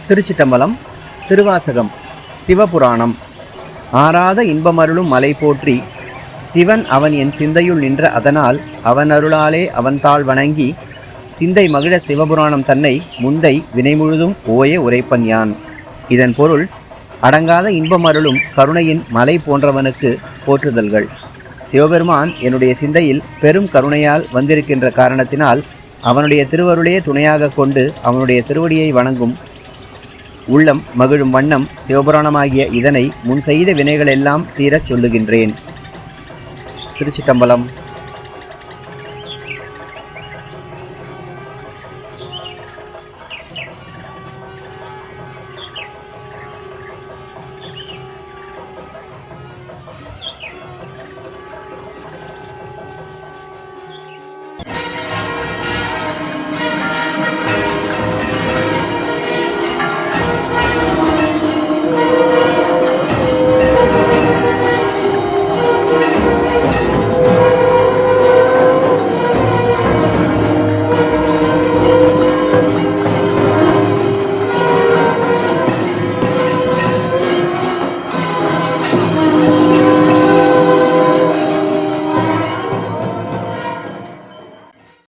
திருச்சிட்டம்பலம். திருவாசகம். சிவபுராணம். ஆராத இன்பமருளும் மலை போற்றி, சிவன் அவன் என் சிந்தையுள் நின்ற அதனால், அவன் அருளாலே அவன் தாள் வணங்கி, சிந்தை மகிழ சிவபுராணம் தன்னை முந்தை வினைமுழுதும் ஓய உரைப்பன் யான். இதன் பொருள், அடங்காத இன்பமருளும் கருணையின் மலை போன்றவனுக்கு போற்றுதல்கள். சிவபெருமான் என்னுடைய சிந்தையில் பெரும் கருணையால் வந்திருக்கின்ற காரணத்தினால் அவனுடைய திருவருளையே துணையாக கொண்டு அவனுடைய திருவடியை வணங்கும் உள்ளம் மகிழும் வண்ணம் சிவபுராணமாகிய இதனை முன் செய்த வினைகளெல்லாம் தீரச் சொல்லுகின்றேன். திருச்சிட்டம்பலம்.